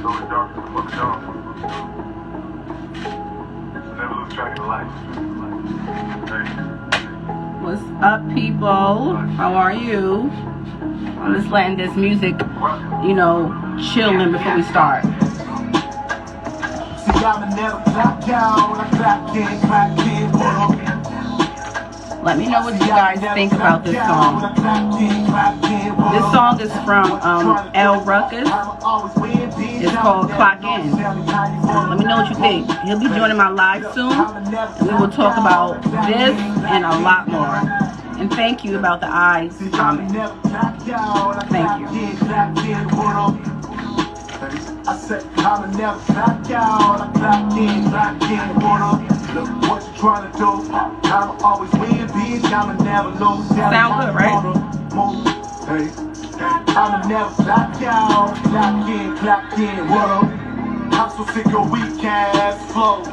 What's up, people? How are you? I'm just letting this music, you know, chilling before we start. Let me know what you guys think about this song. This song is from Rucus. It's called Clock In. Let me know what you think. He'll be joining my live soon, and we will talk about this and a lot more. And thank you about the eyes comment. Thank you. I said, I'ma never clock out. I clock in, what up? Look, what you trying to do? I'ma always win, bitch. I'ma never lose. Sound good, right? Hey, I'ma never clock out. Clock in, what up? I'm so sick of weak ass flows.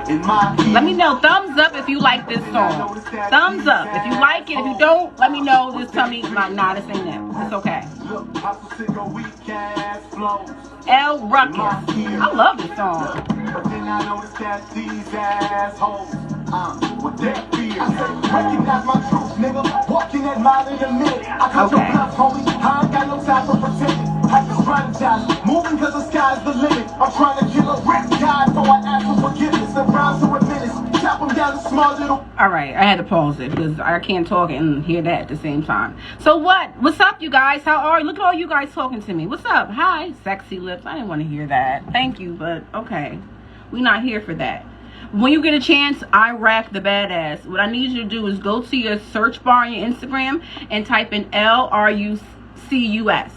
Let me know, thumbs up if you like this song. Thumbs up if you like it. If you don't, let me know. Just tell me like, nah, this ain't it. It's okay. Rucus. I love this song. But then I noticed that these assholes with that fear. I said, recognize my truth, nigga. Walking that mile in a minute. I cut your bluff, homie. I ain't got no time for pretending. I just strategize, moving cause the sky's the limit. I'm trying to kill a rap guy, so I ask for forgiveness. The rhymes are a menace. Chop them down to small little. Alright, I had to pause it because I can't talk and hear that at the same time. So what's up, you guys? How are you? Look at all you guys talking to me. What's up? Hi, sexy lips. I didn't want to hear that. Thank you, but okay. We're not here for that. When you get a chance, Iraq the Badass. What I need you to do is go to your search bar on your Instagram and type in LRUCUS.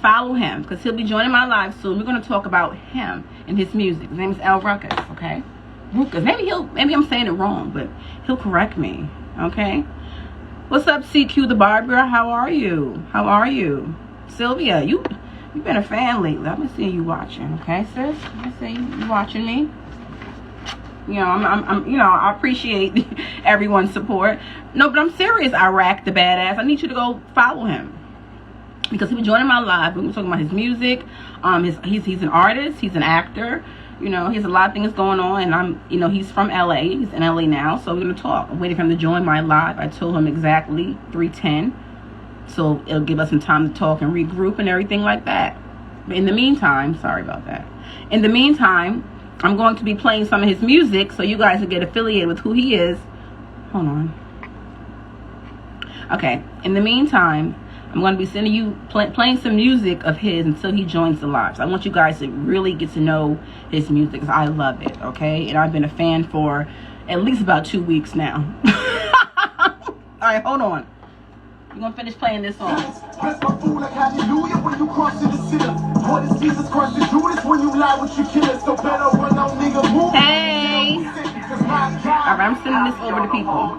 Follow him because he'll be joining my live soon. We're going to talk about him and his music. His name is Rucus, okay? Rucus. Maybe I'm saying it wrong, but he'll correct me, okay? What's up, CQ the Barber? How are you? How are you? Sylvia, you've been a fan lately. I've been seeing you watching, okay, sis? I see you watching me. You know, I'm you know, I appreciate everyone's support. No, but I'm serious, Iraq the Badass. I need you to go follow him. Because he'll be joining my live. We're going to talk about his music. He's an artist. He's an actor. You know, he has a lot of things going on. And you know, he's from LA. He's in LA now. So we're going to talk. I'm waiting for him to join my live. I told him exactly 3:10. So it'll give us some time to talk and regroup and everything like that. But in the meantime, sorry about that. In the meantime, I'm going to be playing some of his music so you guys will get affiliated with who he is. Hold on. Okay. In the meantime, I'm going to be sending you playing some music of his until he joins the live. So I want you guys to really get to know his music because I love it, okay? And I've been a fan for at least about 2 weeks now. All right, hold on. We're going to finish playing this song. Bless my food like hallelujah when you cross to the sinner. What is Jesus Christ to do this when you lie with your killer? So better run on nigga move. Hey! Alright, I'm sending this over to people.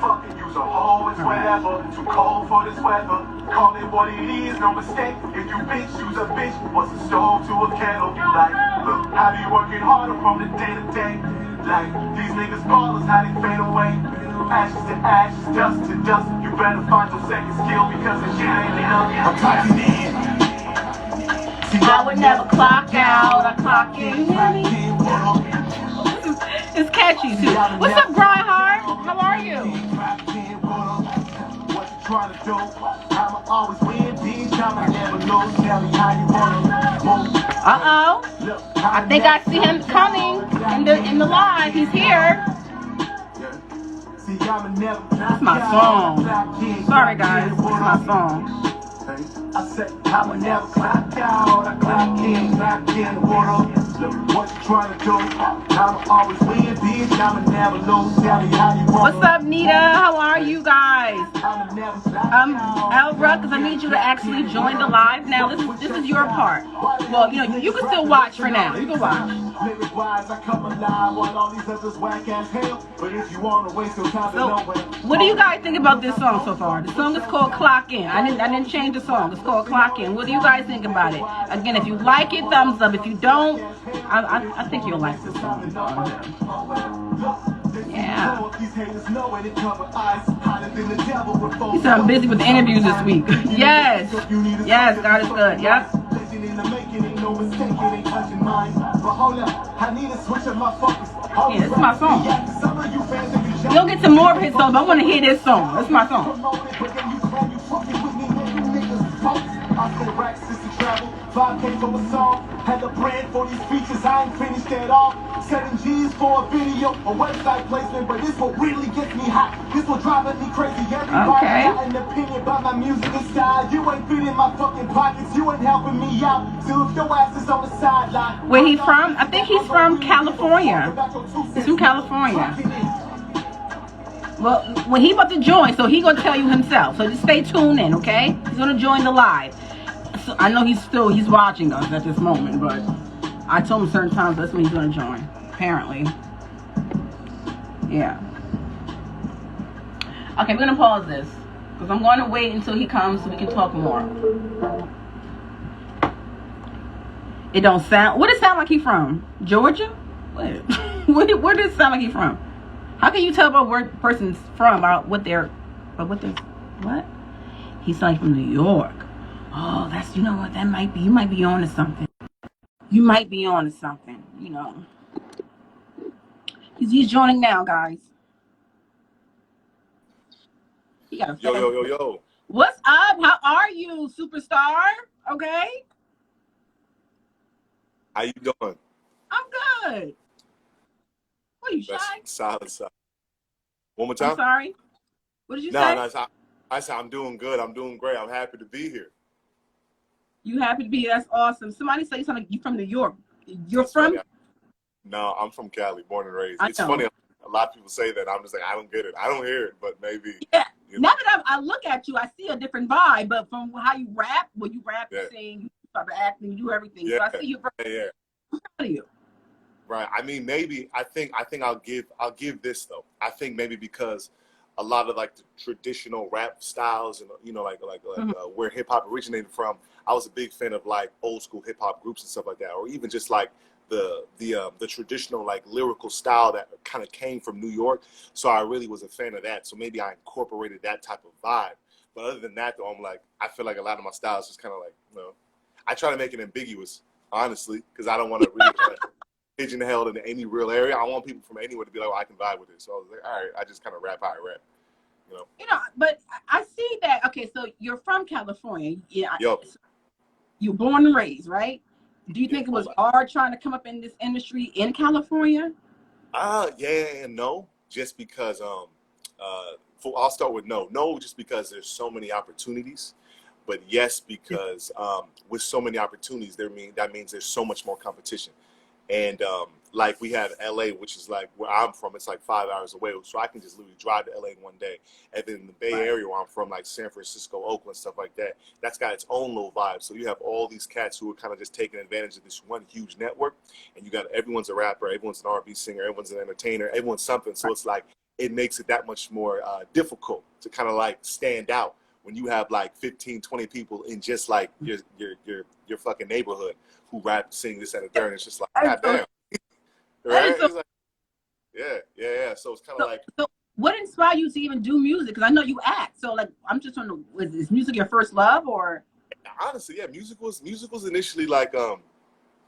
Fucking use a hoe, it's whatever. Too cold for this weather. Call it what it is, no mistake. If you bitch, use a bitch. What's a stove to a kettle? Like, look, I be working harder from the day to day. Like, these niggas ballers, how they fade away. Ashes to ashes, dust to dust. You better find your second skill because the shit ain't enough. I'm clocking in. See, I would never clock out. I clock in. It's catchy too. What's up, Grind Hard? How are you? Uh-oh. I think I see him coming in the live. He's here. That's my song. Sorry guys, it's my song. I said I would never clock out. I clock in, what up? Look, what you trying to do? I'ma always win, bitch. I'ma never lose. Tell me how you want. What's up, Nita? How are you guys? Rucus, I need you to actually join the live now. This is your part. Well, you know, you can still watch for now. You can watch. So, what do you guys think about this song so far? The song is called Clock In. I didn't change the song. It's called Clock In. What do you guys think about it? Again, if you like it, thumbs up. If you don't, I think you'll like this song. Yeah. He said I'm busy with the interviews this week. Yes. Yes, God is good. Yep. Taken in the making, ain't no mistake, it ain't touching mine. But hold up, I need a switch of my focus. Yeah, this is my song. You'll get some more of his songs, but I want to hear this song. This is my song. I spent racks just to travel. 5K for a song. Had a brand for these features. I ain't finished at all. 7 G's for a video, a website placement. But this what really gets me hot. This what driving me crazy. Everybody got an opinion about my music and style. You ain't fitting my fucking pockets. You ain't helping me out. So if your ass is on the sideline. Where he from? I think he's from California. He's from California. Well, when he about to join, so he gonna tell you himself. So just stay tuned in, okay? He's gonna join the live. So I know he's watching us at this moment, but I told him certain times that's when he's gonna join. Apparently, yeah. Okay, we're gonna pause this because I'm going to wait until he comes so we can talk more. It don't sound. Where does it sound like he from? Georgia? Where does it sound like he from? How can you tell about where a person's from about what they're, what? He's like from New York. Oh, that's, you know what, that might be, you might be on to something. You might be on to something, you know. He's joining now, guys. He got a Yo. What's up? How are you, superstar? Okay. How you doing? I'm good. What, you shy? Solid. One more time? I'm sorry. What did you say? No, I said I'm doing good. I'm doing great. I'm happy to be here. You happy to be here? That's awesome. Somebody say something. You from New York? You're That's from? Funny. No, I'm from Cali, born and raised. It's know. Funny. A lot of people say that. I'm just like, I don't get it. I don't hear it, but maybe. Yeah. You know. Now that I look at you, I see a different vibe. But from how you rap, when you rap, you sing, you start acting, you do everything. Yeah. So I see you. Yeah. I'm proud of you. Right. I mean, maybe I think I'll give this though. I think maybe because a lot of like the traditional rap styles and where hip hop originated from, I was a big fan of like old school hip hop groups and stuff like that, or even just like the traditional like lyrical style that kind of came from New York. So I really was a fan of that. So maybe I incorporated that type of vibe. But other than that, though, I feel like a lot of my styles just kind of like, you know, I try to make it ambiguous, honestly, because I don't want to really kind of pigeonholed in any real area. I want people from anywhere to be like, oh, I can vibe with it. So I was like, all right, I just kind of rap how I rap, you know. But I see that. Okay, so you're from California. Yeah. Yo. You're born and raised, right? Do you think it was hard trying to come up in this industry in California? Yeah and no. Just because I'll start with no. No, just because there's so many opportunities. But yes, because with so many opportunities, that means there's so much more competition. And like we have LA, which is like where I'm from, it's like 5 hours away. So I can just literally drive to LA in one day. And then the Bay Area where I'm from, like San Francisco, Oakland, stuff like that, that's got its own little vibe. So you have all these cats who are kind of just taking advantage of this one huge network. And you got everyone's a rapper, everyone's an R&B singer, everyone's an entertainer, everyone's something. So it's like it makes it that much more difficult to kind of like stand out when you have like 15, 20 people in just like your fucking neighborhood who rap, sing this and the third. It's just like, God damn. Right? It's like, yeah. So it's kind of like. So what inspired you to even do music? Because I know you act. So like, I'm just wondering, is music your first love or? Honestly, yeah, music was initially like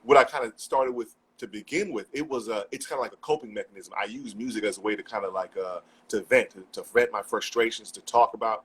what I kind of started with to begin with. It's kind of like a coping mechanism. I use music as a way to kind of like to vent my frustrations, to talk about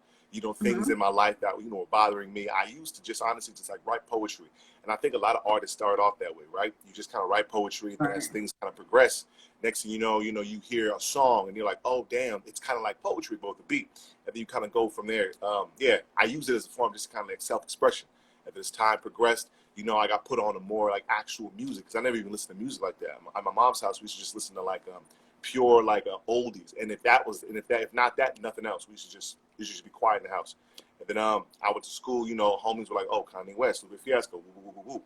things in my life that were bothering me. I used to just honestly just like write poetry, and I think a lot of artists start off that way, right? You just kind of write poetry, and then as things kind of progress, next thing you know, you hear a song, and you're like, oh damn, it's kind of like poetry, but with the beat, and then you kind of go from there. I use it as a form just kind of like self-expression. And as time progressed, I got put on a more like actual music, because I never even listened to music like that. At my mom's house, we used to just listen to like pure like oldies, and if not that, nothing else. We should just be quiet in the house. And then I went to school, homies were like, oh, Kanye West, Lupe Fiasco, woo, woo, woo, woo.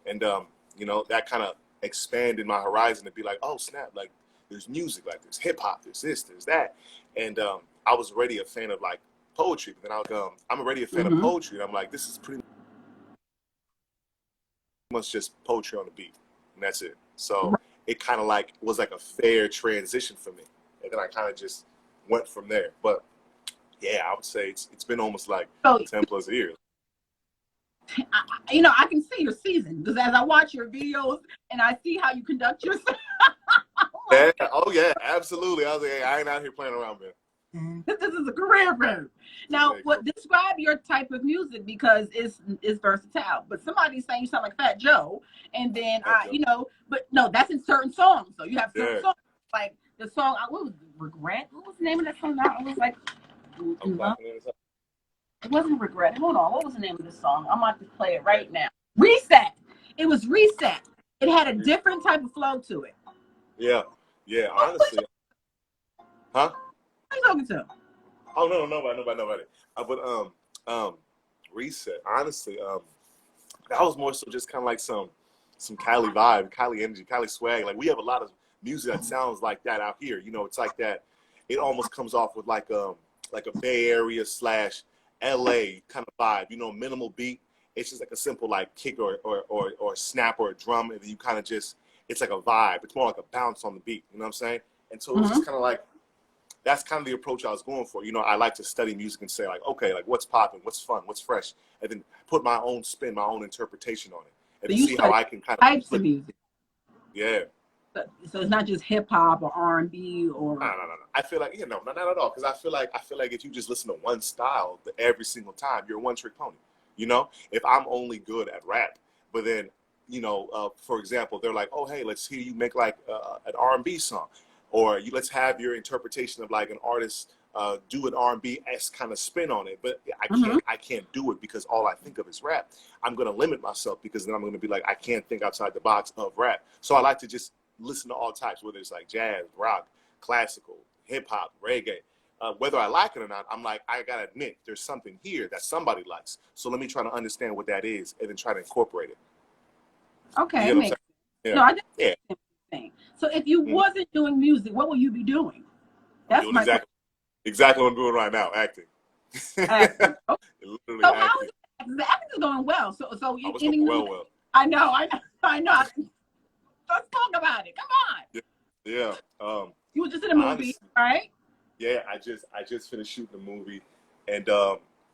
And that kind of expanded my horizon to be like, oh snap, like there's music, like there's hip hop, there's this, there's that. And I was already a fan of like poetry, but then I'm already a fan of poetry, and I'm like, this is pretty much just poetry on the beat, and that's it. So it kind of like was like a fair transition for me, and then I kind of just went from there. But yeah, I would say it's been almost like 10 plus years. You know, I can see you're seasoned because as I watch your videos and I see how you conduct yourself, Yeah. Oh yeah, absolutely. I was like, hey, I ain't out here playing around, man. this is a career move. Now, what describe your type of music because it's versatile. But somebody's saying you sound like Fat Joe, and then you know, but no, that's in certain songs. So you have certain songs like the song. What was it, Regret? What was the name of that song? I was like, it wasn't Regret. Hold on, what was the name of the song? I'm about to play it right now. Reset. It was Reset. It had a different type of flow to it. Yeah, yeah. Honestly, huh? Who are you talking to? Oh no, nobody. But Reset. Honestly, that was more so just kind of like some Cali vibe, Cali energy, Cali swag. Like we have a lot of music that sounds like that out here. You know, it's like that. It almost comes off with like a Bay Area / LA kind of vibe. You know, minimal beat. It's just like a simple like kick or snap or a drum, and then you kind of just it's like a vibe. It's more like a bounce on the beat. You know what I'm saying? And so it's just kind of like. That's kind of the approach I was going for. You know, I like to study music and say like, okay, like what's popping, what's fun, what's fresh, and then put my own spin, my own interpretation on it, and so see how I can kind of types of music. Yeah. So it's not just hip hop or R&B or. No. I feel like not at all. Because I feel like if you just listen to one style every single time, you're a one-trick pony. You know, if I'm only good at rap, but then for example, they're like, oh hey, let's hear you make like an R&B song. Or let's have your interpretation of like an artist do an R&B-esque kind of spin on it. But I can't do it because all I think of is rap. I'm going to limit myself because then I'm going to be like, I can't think outside the box of rap. So I like to just listen to all types, whether it's like jazz, rock, classical, hip-hop, reggae. Whether I like it or not, I'm like, I got to admit, there's something here that somebody likes. So let me try to understand what that is and then try to incorporate it. Okay. You know what I'm saying? Yeah. No, I just So if you wasn't doing music, what will you be doing? That's doing exactly what I'm doing right now, acting. Acting. Literally so acting. how is it? The acting is going well. So you going well. I know. Let's talk about it. Come on. Yeah. You were just in a movie, right? Yeah, I just finished shooting a movie, and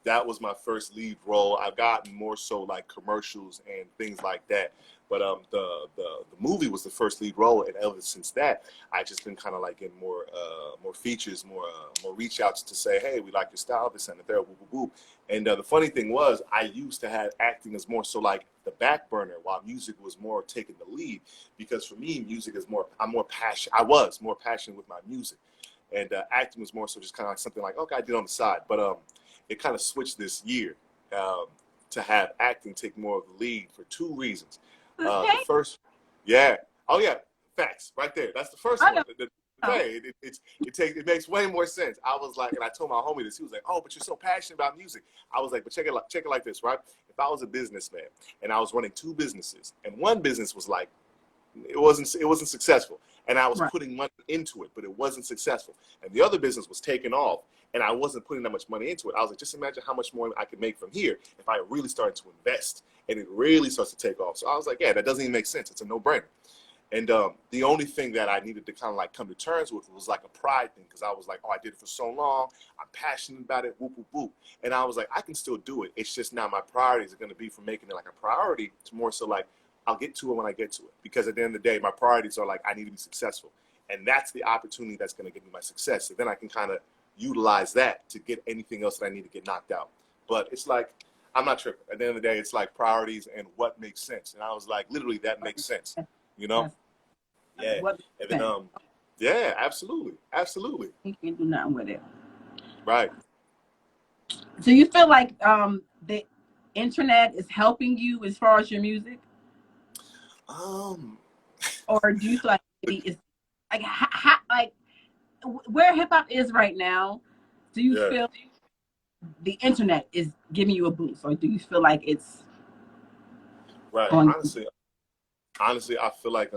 that was my first lead role. I've gotten more so like commercials and things like that. But the movie was the first lead role, and ever since that, I just been kind of like in more features, more reach outs to say, hey, we like your style, this and that, whoop, whoop, whoop. And the funny thing was, I used to have acting as more so like the back burner, while music was more taking the lead. Because for me, music is more. I was more passionate with my music, and acting was more so just kind of like something like, okay, I did on the side. But it kind of switched this year to have acting take more of the lead for two reasons. The first, facts right there. That's the first one. It makes way more sense. I was like, and I told my homie this. He was like, "Oh, but you're so passionate about music." I was like, "But check it like this, right? If I was a businessman and I was running two businesses, and one business was like, it wasn't successful, and I was putting money into it, but it wasn't successful, and the other business was taking off, and I wasn't putting that much money into it. I was like, just imagine how much more I could make from here if I really started to invest, and it really starts to take off." So I was like, yeah, that doesn't even make sense. It's a no-brainer. And the only thing that I needed to kind of like come to terms with was like a pride thing, because I was like, oh, I did it for so long. I'm passionate about it, whoop, whoop, whoop. And I was like, I can still do it. It's just now my priorities are going to be from making it like a priority to more so like, I'll get to it when I get to it. Because at the end of the day, my priorities are like, I need to be successful. And that's the opportunity that's going to give me my success. So then I can kind of utilize that to get anything else that I need to get knocked out. But it's like, I'm not tripping. At the end of the day, it's like priorities and what makes sense. And I was like, literally, that makes sense. You know? Yeah. And then, yeah, absolutely. Absolutely. You can't do nothing with it. Right. So you feel like the internet is helping you as far as your music? Or do you feel like it's like like where hip hop is right now? Do you feel the internet is giving you a boost, or do you feel like it's right? Honestly, I feel like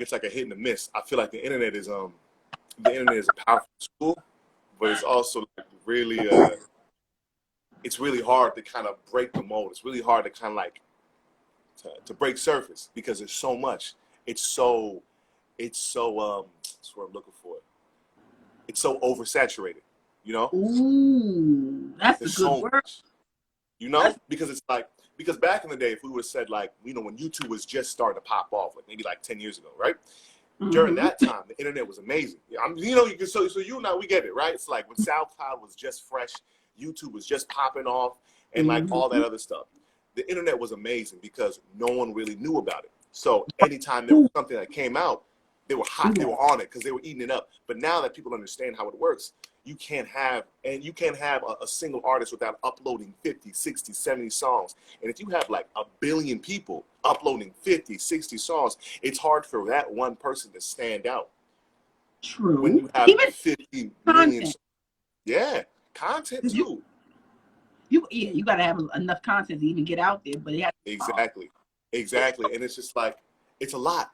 it's like a hit and a miss. I feel like the internet is a powerful tool, but it's also like really it's really hard to kind of break the mold. It's really hard to kind of like to break surface, because there's so much. It's so that's what I'm looking for. It's so oversaturated, you know? Ooh, that's a good word. You know, because it's like, because back in the day, if we would have said like, you know, when YouTube was just starting to pop off, like maybe like 10 years ago, right? During that time, the internet was amazing. You know, so you and I, we get it, right? It's like when SoundCloud was just fresh, YouTube was just popping off, and like all that other stuff. The internet was amazing because no one really knew about it. So anytime there was something that came out, they were hot, they were on it because they were eating it up. But now that people understand how it works, you can't have a single artist without uploading 50, 60, 70 songs. And if you have like 1 billion people uploading 50, 60 songs, it's hard for that one person to stand out. True. When you have Even 50 content. million. Yeah, content too. You got to have enough content to even get out there, but it has Exactly. And it's just like, it's a lot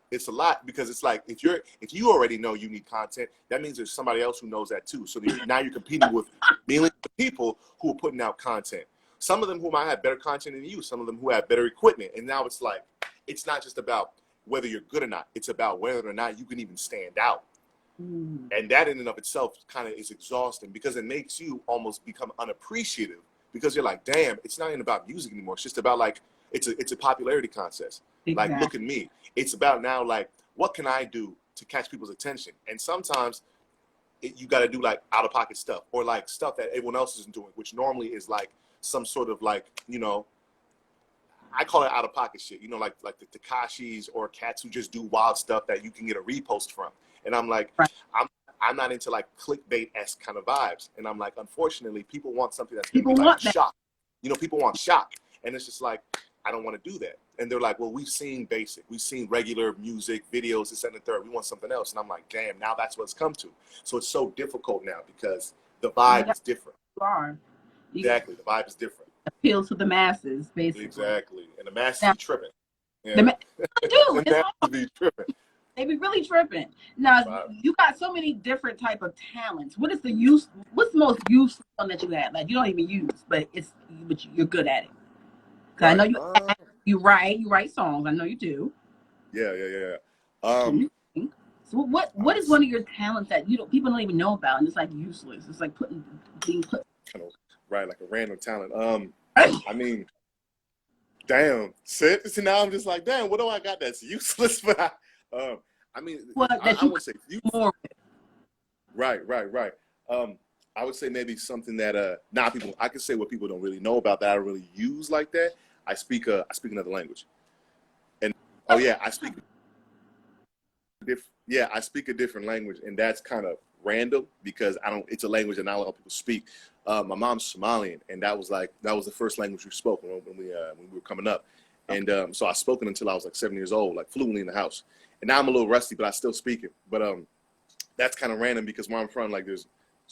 because it's like, if you already know you need content, that means there's somebody else who knows that too. So now you're competing with millions of people who are putting out content. Some of them who might have better content than you, some of them who have better equipment. And now it's like, it's not just about whether you're good or not. It's about whether or not you can even stand out. And that in and of itself kind of is exhausting because it makes you almost become unappreciative because you're like, damn, it's not even about music anymore. It's just about like, it's a popularity contest. Exactly. Like, look at me. It's about now, like, what can I do to catch people's attention? And sometimes you got to do like out-of-pocket stuff or like stuff that everyone else isn't doing, which normally is like some sort of like, you know, I call it out-of-pocket shit. You know, like the Tekashis or cats who just do wild stuff that you can get a repost from. And I'm like, right. I'm not into like clickbait-esque kind of vibes. And I'm like, unfortunately, people want something that's people gonna be want like shock. You know, people want shock. And it's just like, I don't want to do that. And they're like, well, we've seen basic. We've seen regular music, videos, this and the third. We want something else. And I'm like, damn, now that's what it's come to. So it's so difficult now because the vibe is different. Exactly. The vibe is different. Appeal to the masses, basically. Exactly. And the masses be tripping. Yeah. They do. The masses be tripping. They be really tripping. Now, you got so many different type of talents. What's the most useful one that you have? Like, you don't even use, but you're good at it. Right. I know you write songs. I know you do. Yeah. So what is one of your talents that people don't even know about, and it's like useless? It's like being put. Kind of right, like a random talent. I mean, damn. So now I'm just like, damn. What do I got that's useless? But I mean, I would say more. Right. I would say maybe something that I can say what people don't really know about that I don't really use like that. I speak another language, and I speak a different language, and that's kind of random because it's a language that not a lot of people speak. My mom's Somalian, and that was the first language we spoke when we were coming up, and so I spoke it until I was like 7 years old, like fluently in the house. And now I'm a little rusty, but I still speak it. But that's kind of random because where I'm from, like there's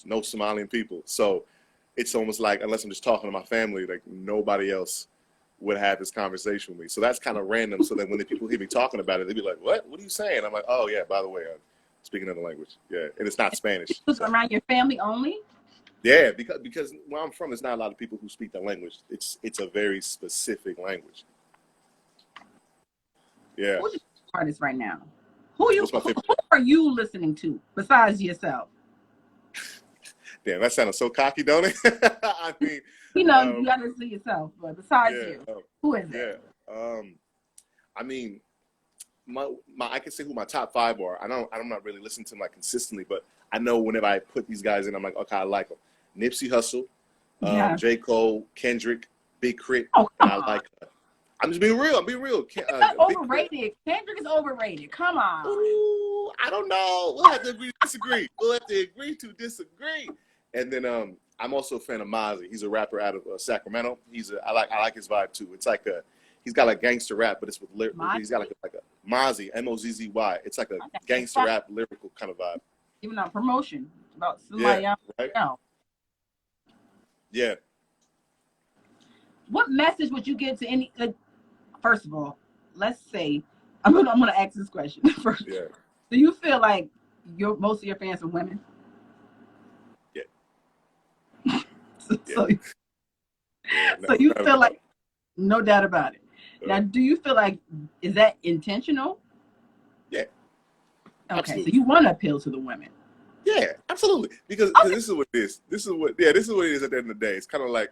no Somalian people, so it's almost like unless I'm just talking to my family, like nobody else would have this conversation with me. So that's kind of random. So then when the people hear me talking about it, they'd be like, what are you saying? I'm like, oh yeah, by the way, I'm speaking another language. Yeah. And it's not Spanish. So. Around your family only? Yeah, because where I'm from, there's not a lot of people who speak that language. It's a very specific language. Yeah. Who's your artist right now? Who are you listening to besides yourself? Damn, that sounded so cocky, don't it? I mean, you gotta see yourself, but besides you, who is it? Yeah, I mean, I can say who my top 5 are. I'm not really listening to them like consistently, but I know whenever I put these guys in, I'm like, okay, I like them. Nipsey Hussle, J. Cole, Kendrick, Big Crit, and I like. I'm just being real. I'm being real. Overrated. Kendrick is overrated. Come on. Ooh, I don't know. We'll have to agree to disagree. And then I'm also a fan of Mozzie. He's a rapper out of Sacramento. I like his vibe too. It's like he's got like gangster rap, but it's with he's got like a Mozzie, Mozzzy. It's like a gangster rap lyrical kind of vibe. Even on promotion about somebody else. Right? Yeah. What message would you give to any? First of all, let's say I'm gonna ask this question first. Yeah. Do you feel like most of your fans are women? Yeah. So you feel like, no doubt about it. Now, do you feel like, is that intentional? Yeah. Okay, absolutely. So you want to appeal to the women. Yeah, absolutely. Because this is what it is. This is what it is at the end of the day. It's kind of like,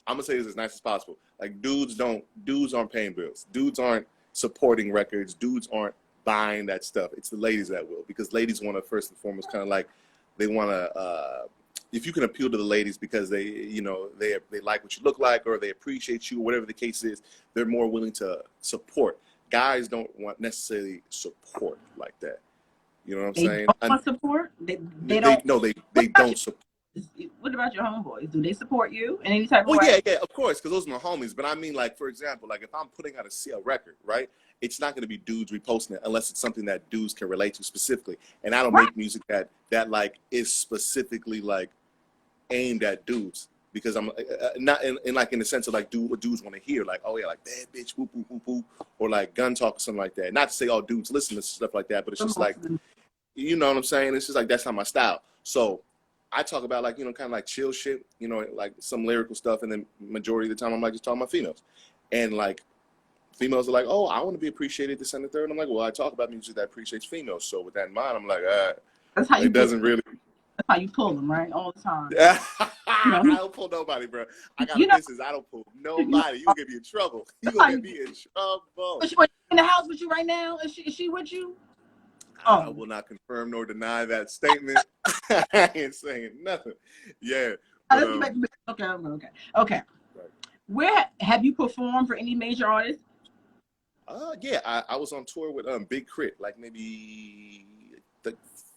I'm gonna say this as nice as possible. Like dudes aren't paying bills. Dudes aren't supporting records. Dudes aren't buying that stuff. It's the ladies that will, because ladies want to first and foremost kind of like they want to. If you can appeal to the ladies because they, you know, they like what you look like or they appreciate you, or whatever the case is, they're more willing to support. Guys don't want necessarily support like that. You know what I'm saying? Don't want support. They don't. No, they don't support. What about your homeboys? Do they support you in any type of way? Well, yeah, of course, because those are my homies. But I mean, like, for example, like if I'm putting out a record, right? It's not going to be dudes reposting it unless it's something that dudes can relate to specifically. And I don't make music that like is specifically like aimed at dudes, because I'm not in like in the sense of like what dudes want to hear, like, oh yeah, like bad bitch, whoop whoop whoop whoop, or like gun talk or something like that. Not to say all dudes listen to stuff like that, but it's just like, you know what I'm saying? It's just like that's not my style. So I talk about like, you know, kind of like chill shit, you know, like some lyrical stuff, and then majority of the time I'm like just talking about females, and like females are like, oh, I want to be appreciated, this and the third. And I'm like, well, I talk about music that appreciates females, so with that in mind, I'm like, that's how it doesn't really. That's how you pull them, right? All the time. I don't pull nobody, bro. I got business. I don't pull nobody. You get me in trouble. You gonna get me in trouble. Is she in the house with you right now? Is she with you? I will not confirm nor deny that statement. I ain't saying nothing. Yeah. But, okay. Right. Where have you performed for any major artists? Yeah, I was on tour with Big Crit, like maybe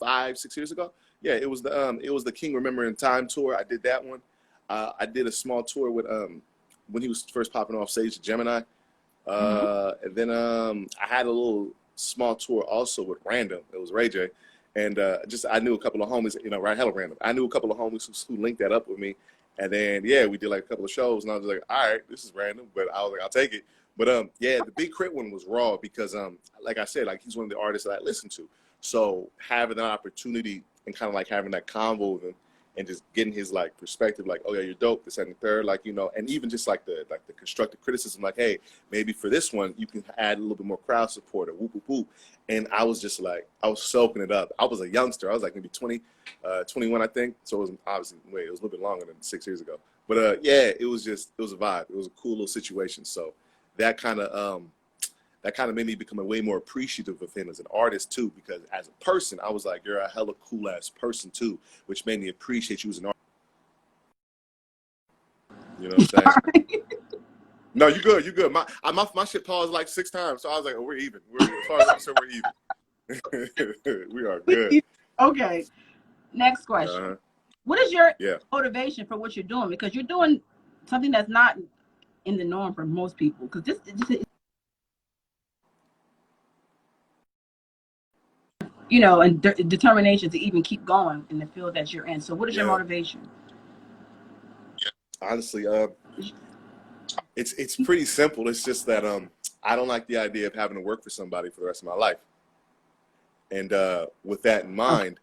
5-6 years ago. Yeah, it was the King Remembering Time tour. I did that one. I did a small tour with when he was first popping off stage, Gemini. And then I had a little small tour also with Random. It was Ray J. And I knew a couple of homies, you know, right, hella random. I knew a couple of homies who linked that up with me. And then, yeah, we did like a couple of shows, and I was like, all right, this is random, but I was like, I'll take it. But yeah, the Big Crit one was raw because, like I said, like he's one of the artists that I listen to. So having that opportunity and kind of like having that convo with him and just getting his like perspective, like, oh yeah, you're dope, this and the third, like, you know, and even just like the constructive criticism, like, hey, maybe for this one you can add a little bit more crowd support or whoop whoop whoop. And I was just like, I was soaking it up. I was a youngster. I was like maybe 20, 21, I think. So it was obviously, it was a little bit longer than 6 years ago. But yeah, it was a vibe. It was a cool little situation. So that kind of made me become a way more appreciative of him as an artist too, because as a person, I was like, you're a hella cool ass person too, which made me appreciate you as an artist. You know what I'm saying? No, you good. My shit paused like 6 times, so I was like, oh, we're even. As far as I'm concerned, we're even. We are good. Okay. Next question. What is your motivation for what you're doing? Because you're doing something that's not in the norm for most people. Because this you know, and determination to even keep going in the field that you're in. So what is your motivation? Honestly, it's pretty simple. It's just that I don't like the idea of having to work for somebody for the rest of my life. And with that in mind,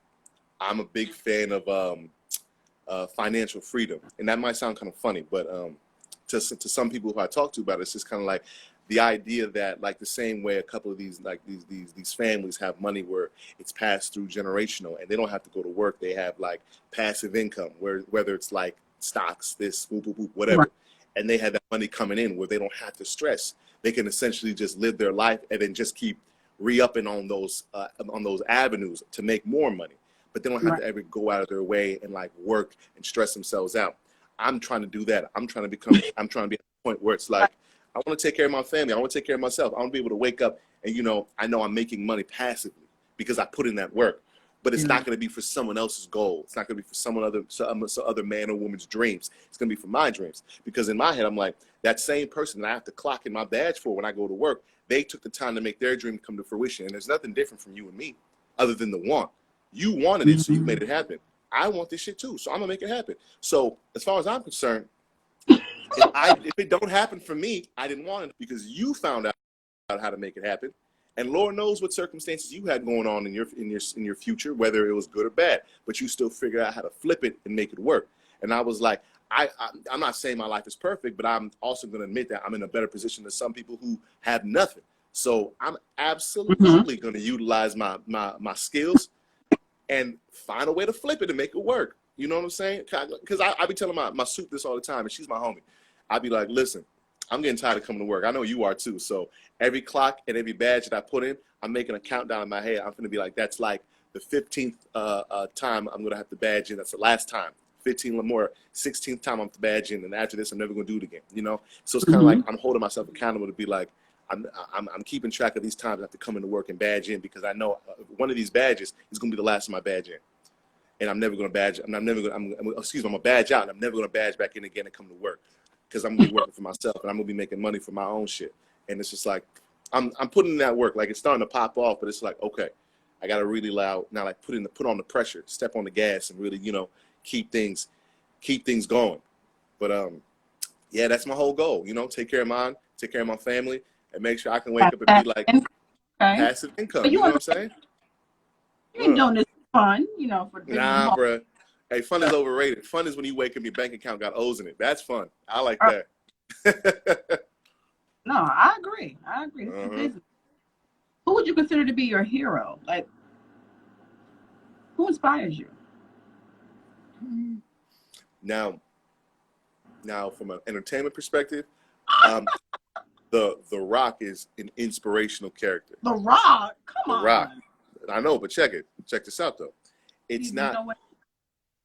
I'm a big fan of financial freedom. And that might sound kind of funny, but to some people who I talk to about it, it's just kind of like the idea that, like, the same way a couple of these families have money where it's passed through generational and they don't have to go to work. They have like passive income, whether it's like stocks, this, whoop, whoop, whoop, whatever. Right. And they have that money coming in where they don't have to stress. They can essentially just live their life and then just keep re-upping on those avenues to make more money. But they don't have to ever go out of their way and like work and stress themselves out. I'm trying to do that. I'm trying to be at the point where it's like, I want to take care of my family. I want to take care of myself. I want to be able to wake up and, you know, I know I'm making money passively because I put in that work. But it's not going to be for someone else's goal. It's not going to be for some other man or woman's dreams. It's going to be for my dreams. Because in my head, I'm like, that same person that I have to clock in my badge for when I go to work, they took the time to make their dream come to fruition. And there's nothing different from you and me other than the want. You wanted it, so you made it happen. I want this shit too, so I'm going to make it happen. So as far as I'm concerned, if it don't happen for me, I didn't want it because you found out how to make it happen. And Lord knows what circumstances you had going on in your future, whether it was good or bad, but you still figured out how to flip it and make it work. And I was like, I'm not saying my life is perfect, but I'm also going to admit that I'm in a better position than some people who have nothing. So I'm absolutely going to utilize my skills and find a way to flip it and make it work. You know what I'm saying? Because I be telling my soup this all the time, and she's my homie. I'd be like, listen, I'm getting tired of coming to work. I know you are too. So every clock and every badge that I put in, I'm making a countdown in my head. I'm going to be like, that's like the 15th time I'm going to have to badge in. That's the last time. 15 or more, 16th time I'm to badge in. And after this, I'm never going to do it again, you know? So it's kind of like I'm holding myself accountable to be like, I'm keeping track of these times I have to come into work and badge in, because I know one of these badges is going to be the last time I badge in. And I'm never going to badge. I'm going to badge out, and I'm never going to badge back in again and come to work, because I'm going to be working for myself, and I'm going to be making money for my own shit. And it's just like, I'm putting in that work. Like, it's starting to pop off, but it's like, okay, I got to really put on the pressure, step on the gas, and really, you know, keep things going. But yeah, that's my whole goal. You know, take care of mine, take care of my family, and make sure I can wake up and be like passive income. You know what I'm saying? You ain't doing this for fun, you know, for nah, bruh. Hey, fun is overrated. Fun is when you wake up, your bank account got O's in it. That's fun. I like that. No, I agree. Who would you consider to be your hero? Like, who inspires you? Now, from an entertainment perspective, the Rock is an inspirational character. The Rock? Come on. The Rock. I know, but check it. Check this out, though. It's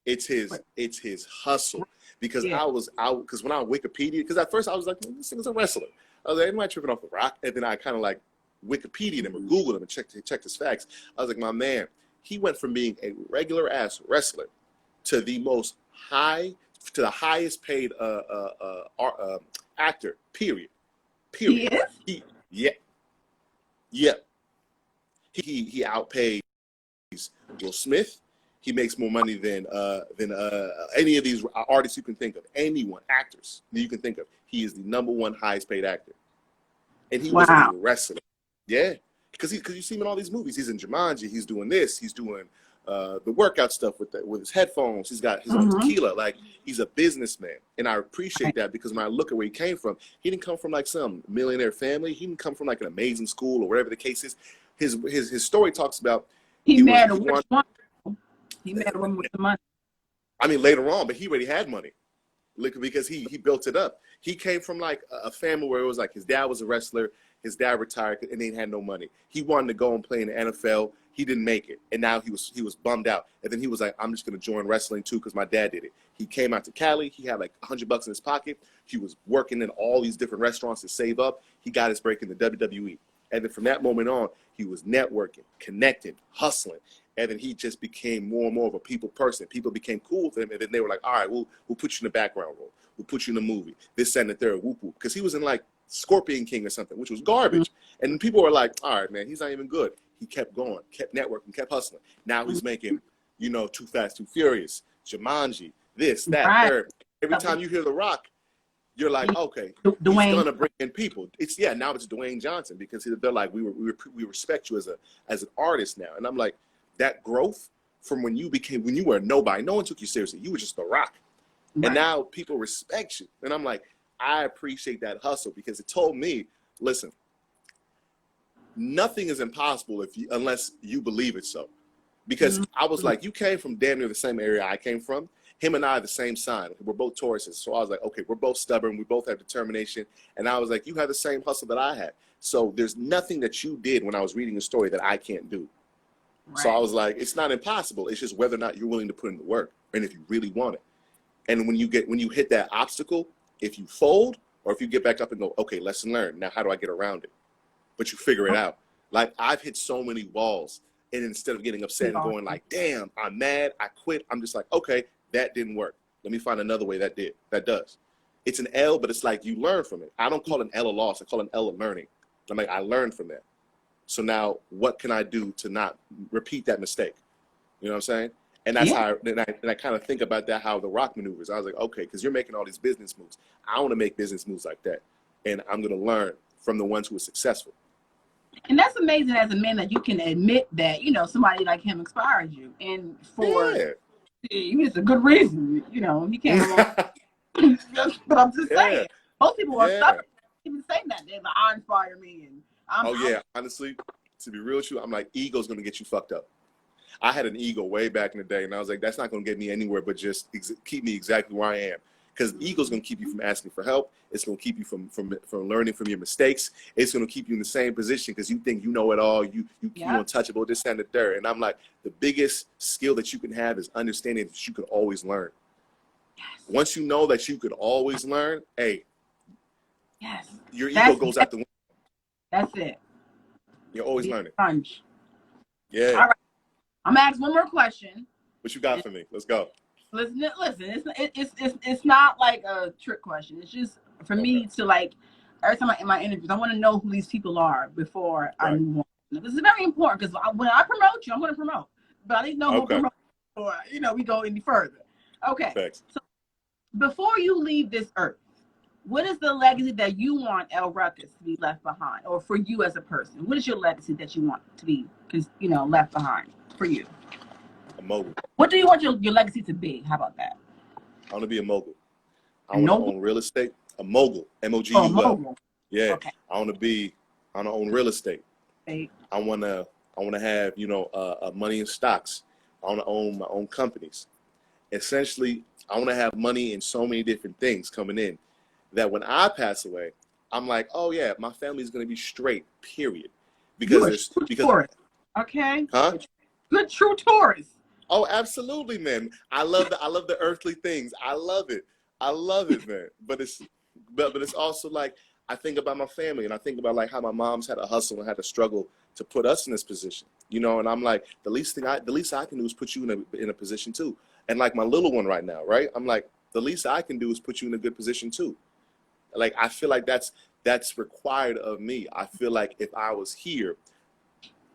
It's his hustle. Because because when I Wikipedia, because at first I was like, this thing's a wrestler. I was like, am I tripping off The Rock? And then I kind of like Wikipedia him or Googled him and checked his facts. I was like, my man, he went from being a regular ass wrestler to the highest paid actor. Period. He is? He outpaid Will Smith. He makes more money than any of these artists you can think of. Anyone, actors that you can think of. He is the #1 highest paid actor, and he was a wrestler. Yeah, because you see him in all these movies. He's in Jumanji. He's doing this. He's doing the workout stuff with his headphones. He's got his own tequila. Like, he's a businessman, and I appreciate that, because when I look at where he came from, he didn't come from like some millionaire family. He didn't come from like an amazing school or whatever the case is. His story talks about he married a rich woman. He married a woman with the money. I mean, later on, but he already had money, because he built it up. He came from like a family where it was like his dad was a wrestler, his dad retired, and he had no money. He wanted to go and play in the NFL. He didn't make it, and now he was bummed out. And then he was like, I'm just gonna join wrestling too, because my dad did it. He came out to Cali. He had like $100 in his pocket. He was working in all these different restaurants to save up. He got his break in the WWE, and then from that moment on, he was networking, connecting, hustling. And then he just became more and more of a people person. People became cool with him, and then they were like, all right, we'll put you in the background role. We'll put you in a movie. This, that, and the third, whoop, whoop. Because he was in like Scorpion King or something, which was garbage. And people were like, all right, man, he's not even good. He kept going, kept networking, kept hustling. Now he's making, you know, Too Fast, Too Furious, Jumanji, this, that, third. Every time you hear The Rock, you're like, okay, he's gonna bring in people. Now it's Dwayne Johnson, because they're like, we respect you as an artist now. And I'm like, that growth from when you were nobody, no one took you seriously. You were just The Rock. Right. And now people respect you. And I'm like, I appreciate that hustle, because it told me, listen, nothing is impossible unless you believe it so. Because I was like, you came from damn near the same area I came from. Him and I are the same sign. We're both Tauruses. So I was like, okay, we're both stubborn. We both have determination. And I was like, you have the same hustle that I had. So there's nothing that you did when I was reading the story that I can't do. Right. So I was like, it's not impossible. It's just whether or not you're willing to put in the work, and if you really want it. And when you hit that obstacle, if you fold or if you get back up and go, okay, lesson learned. Now how do I get around it? But you figure it out. Like, I've hit so many walls, and instead of getting upset and going like, damn, I'm mad, I quit, I'm just like, okay, that didn't work. Let me find another way that does. It's an L, but it's like you learn from it. I don't call an L a loss. I call an L a learning. I'm like, I learned from that. So now what can I do to not repeat that mistake? You know what I'm saying? And that's how I kind of think about that, how The Rock maneuvers. I was like, okay, because you're making all these business moves. I want to make business moves like that. And I'm going to learn from the ones who are successful. And that's amazing as a man that you can admit that, you know, somebody like him inspired you. And it's a good reason, you know, he came along. But I'm just saying, most people are stubborn. Even saying that, they're like, I inspire me. And honestly, to be real with you, I'm like, ego's going to get you fucked up. I had an ego way back in the day, and I was like, that's not going to get me anywhere but just keep me exactly where I am. because the ego is going to keep you from asking for help. It's going to keep you from learning from your mistakes. It's going to keep you in the same position because you think you know it all. You untouchable, this and the third. And I'm like, the biggest skill that you can have is understanding that you could always learn. Yes. Once you know that you could always learn, hey, yes, your ego goes out the window. That's it. You're always learning. Sponge. Yeah. All right. I'm gonna ask one more question. What you got for me? Let's go. Listen. It's not like a trick question. It's just for me to like every time in my interviews, I want to know who these people are before I move on. This is very important because when I promote you, I'm going to promote, but I didn't know who to promote before we go any further. Okay. Thanks. So before you leave this earth, what is the legacy that you want El Rucus to be left behind, or for you as a person? What is your legacy that you want to be, left behind for you? A mogul. What do you want your legacy to be? How about that? I want to be a mogul. I want to own real estate. A mogul. M-O-G-U-L. Oh, mogul. Yeah. Okay. I want to own real estate. Okay. I want to have, money in stocks. I want to own my own companies. Essentially, I want to have money in so many different things coming in that when I pass away, I'm like, oh yeah, my family is going to be straight, period. Because Taurus. Okay. Huh? Good true Taurus. Oh, absolutely, man. I love the earthly things. I love it, man. But it's also like I think about my family and I think about like how my mom's had to hustle and had to struggle to put us in this position, and I'm like, the least I can do is put you in a position too. And like my little one right now, right? I'm like, the least I can do is put you in a good position too. Like, I feel like that's required of me. I feel like if I was here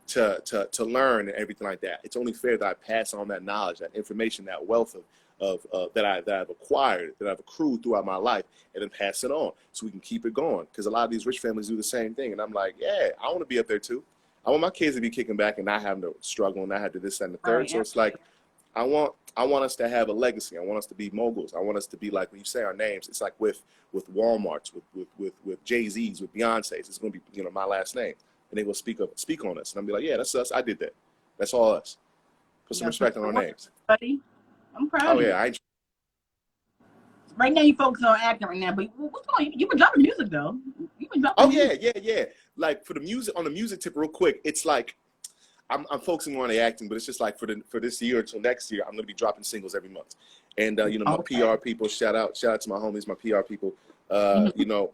to learn and everything like that, it's only fair that I pass on that knowledge, that information, that wealth of that I've acquired, that I've accrued throughout my life, and then pass it on so we can keep it going. Because a lot of these rich families do the same thing, and I'm like, yeah, I want to be up there too. I want my kids to be kicking back and not having to struggle and not have to this and the third. Right, so it's like, I want us to have a legacy. I want us to be moguls. I want us to be like, when you say our names, it's like with Walmarts, with Jay-Z's, with Beyonce's. It's going to be my last name, and they will speak on us, and I'll be like, yeah, that's us. I did that. That's all us. Put some respect on our names. Buddy, I'm proud. Oh yeah, right now you focus on acting right now, but what's going on? You've been dropping music though. You've been dropping. Yeah. Like for the music, on the music tip, real quick, it's like I'm focusing more on the acting, but it's just like for this year until next year, I'm going to be dropping singles every month. And my PR people, shout out to my homies, my PR people. They're going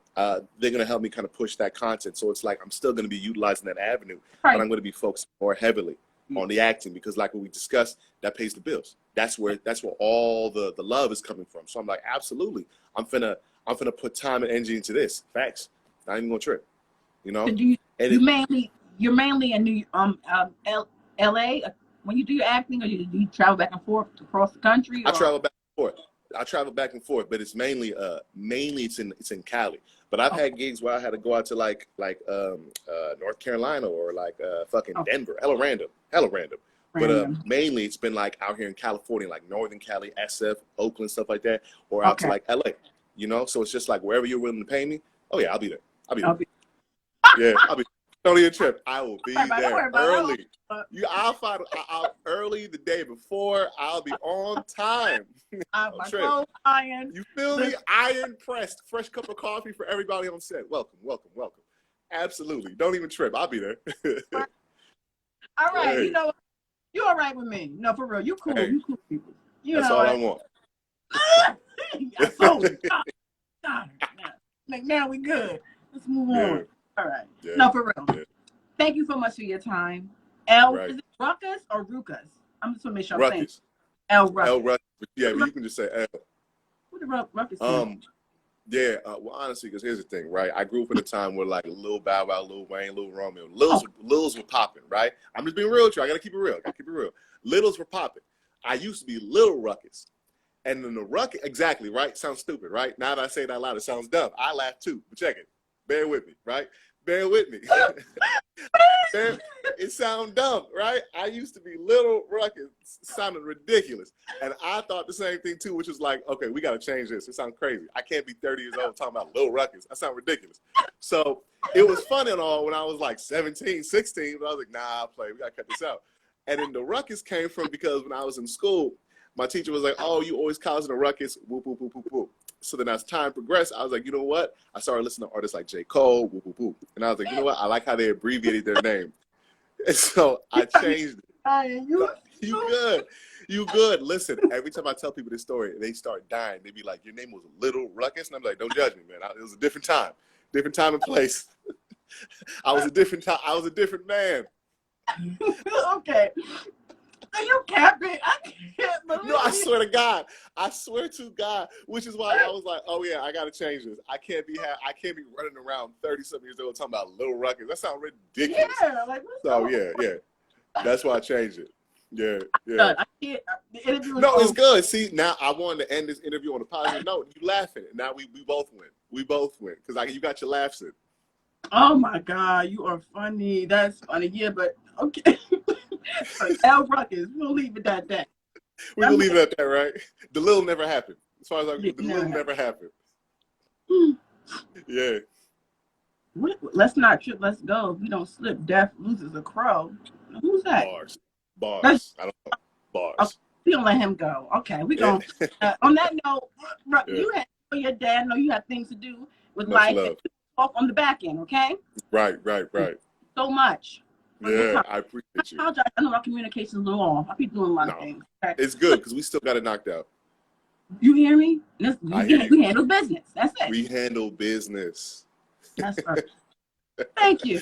to help me kind of push that content. So it's like I'm still going to be utilizing that avenue, but I'm going to be focused more heavily on the acting because, like what we discussed, that pays the bills. That's where all the love is coming from. So I'm like, absolutely, I'm finna put time and energy into this. Facts. Not even gonna trip. So you're mainly in LA when you do your acting, or do you travel back and forth across the country? I travel back and forth, but it's mainly it's in Cali. But I've had gigs where I had to go out to like North Carolina or like Denver, hella random. But mainly it's been like out here in California, like Northern Cali, SF, Oakland, stuff like that, or out to like LA. So it's just like wherever you're willing to pay me. Oh yeah, I'll be there. Yeah, I'll be. Don't even trip. I will be there early. I'll early the day before. I'll be on time. Iron. You feel me? Iron pressed. Fresh cup of coffee for everybody on set. Welcome. Absolutely. Don't even trip. I'll be there. All right. Hey. You're all right with me. No, for real. You cool. Hey. You cool people. That's all I want. Now we good. Let's move on. All right. Yeah. No, for real. Yeah. Thank you so much for your time. Is it Rucus or Rucus? I'm just going to make sure I'm saying El Rucus. Yeah, but you can just say El. What did Rucus mean? Yeah, well, honestly, because here's the thing, right? I grew up in a time where like Lil Bow Wow, Lil Wayne, Lil Romeo, Lils were popping, right? I'm just being real with you. I got to keep it real. Littles were popping. I used to be Lil Rucus. And then the Ruckus, exactly, right? Sounds stupid, right? Now that I say it out loud, it sounds dumb. I laugh too, but check it. Bear with me, right? Bear with me. It sounds dumb, right? I used to be Little Ruckus. It sounded ridiculous. And I thought the same thing too, which was like, okay, we got to change this. It sounds crazy. I can't be 30 years old talking about Little Ruckus. That sounds ridiculous. So it was fun and all when I was like 17, 16, but I was like, nah, I'll play. We got to cut this out. And then the Ruckus came from because when I was in school, my teacher was like, oh, you always causing a ruckus, whoop, whoop, whoop, whoop, whoop. So then as time progressed, I was like, you know what? I started listening to artists like J. Cole, whoop, whoop, whoop. And I was like, you know what? I like how they abbreviated their name. And so I changed it. Hey, You good. You good. Listen, every time I tell people this story, they start dying. They be like, your name was Little Ruckus? And I'm like, don't judge me, man. It was a different time and place. I was a different time. I was a different man. Okay. Are you capping? I can't believe No, I swear to God. I swear to God. Which is why I was like, oh yeah, I gotta change this. I can't be running around 30-something years old talking about Little Ruckus. That sounds ridiculous. Yeah, like what's So going on? yeah. That's why I changed it. Yeah. I can't. The interview is No, it's over. good. See, now I wanted to end this interview on a positive note. You laughing. Now we both win. We both win. Because you got your laughs in. Oh my God, you are funny. That's funny. Yeah, but okay. L. Ruckus, we'll leave it at that. We're going to leave it at that, right? The little never happened. As far as the little never happened. Yeah. Let's not trip. Let's go. If we don't slip, death loses a crow. Who's that? Bars. I don't know. Bars. Okay, we don't let him go. Okay, we going on that note, you have your dad. Know you have things to do with Much life. love. Off on the back end, okay? Right. So much. Yeah, I appreciate you. I apologize. I know our communication's a little off. I be doing a lot of things. Okay? It's good because we still got it knocked out. You hear me? We handle business. That's it. We handle business. That's right. Thank you.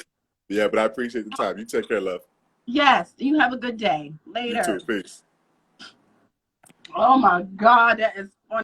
Yeah, but I appreciate the time. You take care, love. Yes. You have a good day. Later. You too. Peace. Oh my God, that is funny.